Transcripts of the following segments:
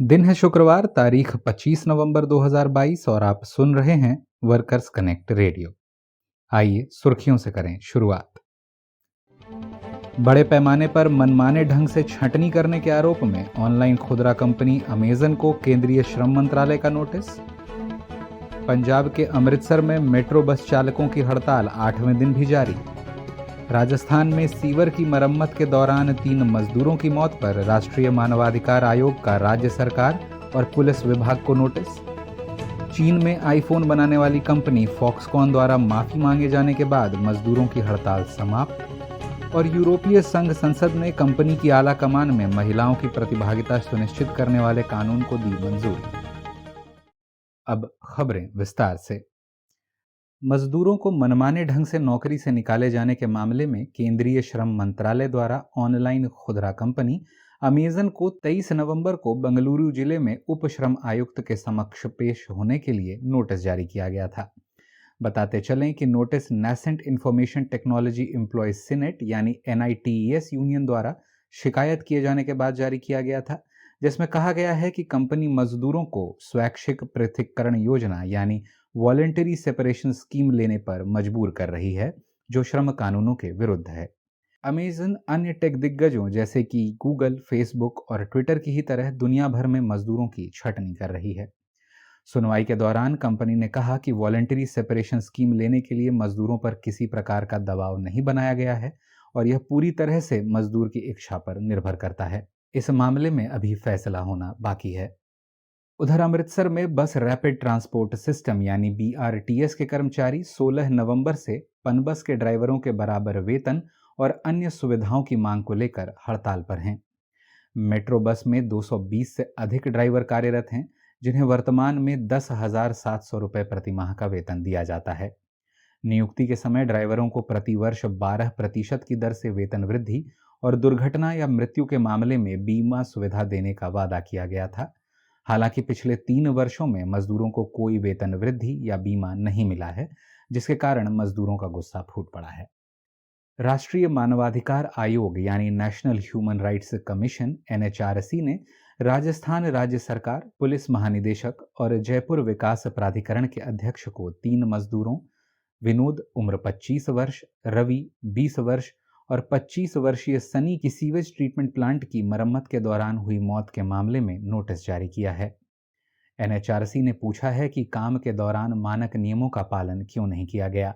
दिन है शुक्रवार, तारीख 25 नवंबर 2022 और आप सुन रहे हैं वर्कर्स कनेक्ट रेडियो। आइए सुर्खियों से करें शुरुआत। बड़े पैमाने पर मनमाने ढंग से छंटनी करने के आरोप में ऑनलाइन खुदरा कंपनी अमेजन को केंद्रीय श्रम मंत्रालय का नोटिस। पंजाब के अमृतसर में मेट्रो बस चालकों की हड़ताल 8वें दिन भी जारी। राजस्थान में सीवर की मरम्मत के दौरान 3 मजदूरों की मौत पर राष्ट्रीय मानवाधिकार आयोग का राज्य सरकार और पुलिस विभाग को नोटिस। चीन में आईफोन बनाने वाली कंपनी फॉक्सकॉन द्वारा माफी मांगे जाने के बाद मजदूरों की हड़ताल समाप्त। और यूरोपीय संघ संसद ने कंपनी की आला कमान में महिलाओं की प्रतिभागिता सुनिश्चित करने वाले कानून को दी मंजूरी। अब खबरें विस्तार से। मजदूरों को मनमाने ढंग से नौकरी से निकाले जाने के मामले में केंद्रीय श्रम मंत्रालय द्वारा ऑनलाइन खुदरा कंपनी अमेजन को 23 नवंबर को बेंगलुरु जिले में उप श्रम आयुक्त के समक्ष पेश होने के लिए नोटिस जारी किया गया था। बताते चलें कि notice nascent information technology employees Senate यानी NITES यूनियन द्वारा शिकायत किए जाने के बाद जारी किया गया था, जिसमें कहा गया है कि कंपनी मजदूरों को स्वैच्छिक पृथक्करण योजना यानी वॉलेंटरी सेपरेशन स्कीम लेने पर मजबूर कर रही है, जो श्रम कानूनों के विरुद्ध है। अमेजन अन्य टेक दिग्गजों जैसे कि गूगल, फेसबुक और ट्विटर की ही तरह दुनिया भर में मजदूरों की छंटनी कर रही है। सुनवाई के दौरान कंपनी ने कहा कि वॉलेंटरी सेपरेशन स्कीम लेने के लिए मजदूरों पर किसी प्रकार का दबाव नहीं बनाया गया है और यह पूरी तरह से मजदूर की इच्छा पर निर्भर करता है। इस मामले में अभी फैसला होना बाकी है। उधर अमृतसर में बस रैपिड ट्रांसपोर्ट सिस्टम यानी BRTS के कर्मचारी 16 नवंबर से पनबस के ड्राइवरों के बराबर वेतन और अन्य सुविधाओं की मांग को लेकर हड़ताल पर हैं। मेट्रो बस में 220 से अधिक ड्राइवर कार्यरत हैं, जिन्हें वर्तमान में 10,700 रुपये प्रति माह का वेतन दिया जाता है। नियुक्ति के समय ड्राइवरों को प्रति वर्ष 12% की दर से वेतन वृद्धि और दुर्घटना या मृत्यु के मामले में बीमा सुविधा देने का वादा किया गया था। हालांकि पिछले 3 वर्षों में मजदूरों को कोई वेतन वृद्धि या बीमा नहीं मिला है, जिसके कारण मजदूरों का गुस्सा फूट पड़ा है। राष्ट्रीय मानवाधिकार आयोग यानी national human rights commission NHRC ने राजस्थान राज्य सरकार, पुलिस महानिदेशक और जयपुर विकास प्राधिकरण के अध्यक्ष को 3 मजदूरों विनोद उम्र 25 वर्ष, रवि 20 वर्ष और 25 वर्षीय सनी की सीवेज ट्रीटमेंट प्लांट की मरम्मत के दौरान हुई मौत के मामले में नोटिस जारी किया है। NHRC ने पूछा है कि काम के दौरान मानक नियमों का पालन क्यों नहीं किया गया।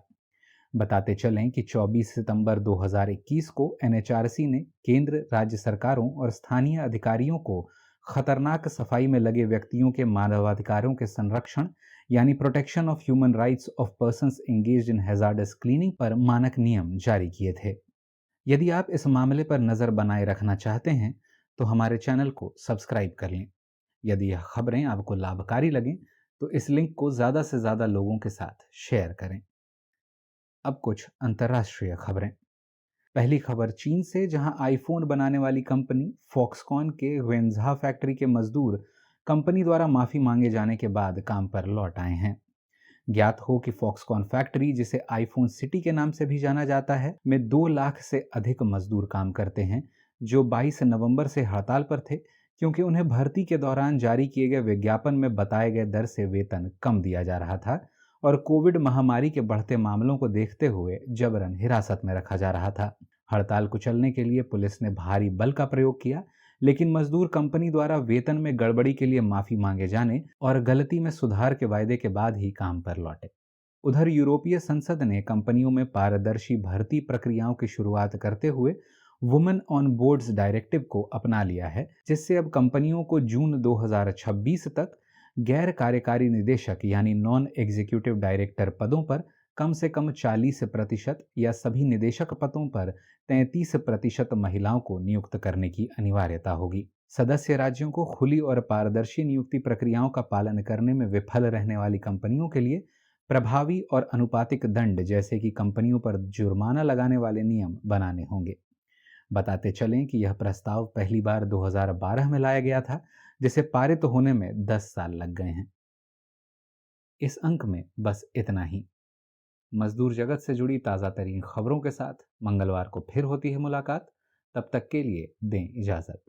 बताते चलें कि 24 सितंबर 2021 को NHRC ने केंद्र, राज्य सरकारों और स्थानीय अधिकारियों को खतरनाक सफाई में लगे व्यक्तियों के मानवाधिकारों के संरक्षण यानी protection of human rights of persons engaged in hazards cleaning पर मानक नियम जारी किए थे। यदि आप इस मामले पर नजर बनाए रखना चाहते हैं तो हमारे चैनल को सब्सक्राइब कर लें। यदि यह खबरें आपको लाभकारी लगें तो इस लिंक को ज़्यादा से ज़्यादा लोगों के साथ शेयर करें। अब कुछ अंतर्राष्ट्रीय खबरें। पहली खबर चीन से, जहां आईफोन बनाने वाली कंपनी फॉक्सकॉन के वेंझा फैक्ट्री के मजदूर कंपनी द्वारा माफी मांगे जाने के बाद काम पर लौट आए हैं। ज्ञात हो कि फॉक्सकॉन फैक्ट्री, जिसे आईफोन सिटी के नाम से भी जाना जाता है, में 2 लाख से अधिक मजदूर काम करते हैं, जो 22 नवंबर से हड़ताल पर थे क्योंकि उन्हें भर्ती के दौरान जारी किए गए विज्ञापन में बताए गए दर से वेतन कम दिया जा रहा था और कोविड महामारी के बढ़ते मामलों को देखते हुए जबरन हिरासत में रखा जा रहा था। हड़ताल कुचलने के लिए पुलिस ने भारी बल का प्रयोग किया, लेकिन मजदूर कंपनी द्वारा वेतन में गड़बड़ी के लिए माफी मांगे जाने और गलती में सुधार के वायदे के बाद ही काम पर लौटे। उधर यूरोपीय संसद ने कंपनियों में पारदर्शी भर्ती प्रक्रियाओं की शुरुआत करते हुए वुमेन ऑन बोर्ड्स डायरेक्टिव को अपना लिया है, जिससे अब कंपनियों को जून 2026 तक गैर कार्यकारी निदेशक यानी नॉन एग्जीक्यूटिव डायरेक्टर पदों पर कम से कम 40% या सभी निदेशक पदों पर 33% महिलाओं को नियुक्त करने की अनिवार्यता होगी। सदस्य राज्यों को खुली और पारदर्शी नियुक्ति प्रक्रियाओं का पालन करने में विफल रहने वाली कंपनियों के लिए प्रभावी और अनुपातिक दंड, जैसे कि कंपनियों पर जुर्माना लगाने वाले नियम बनाने होंगे। बताते चलें कि यह प्रस्ताव पहली बार 2012 में लाया गया था, जिसे पारित होने में 10 साल लग गए हैं। इस अंक में बस इतना ही। मजदूर जगत से जुड़ी ताज़ा तरीन खबरों के साथ मंगलवार को फिर होती है मुलाकात। तब तक के लिए दें इजाज़त।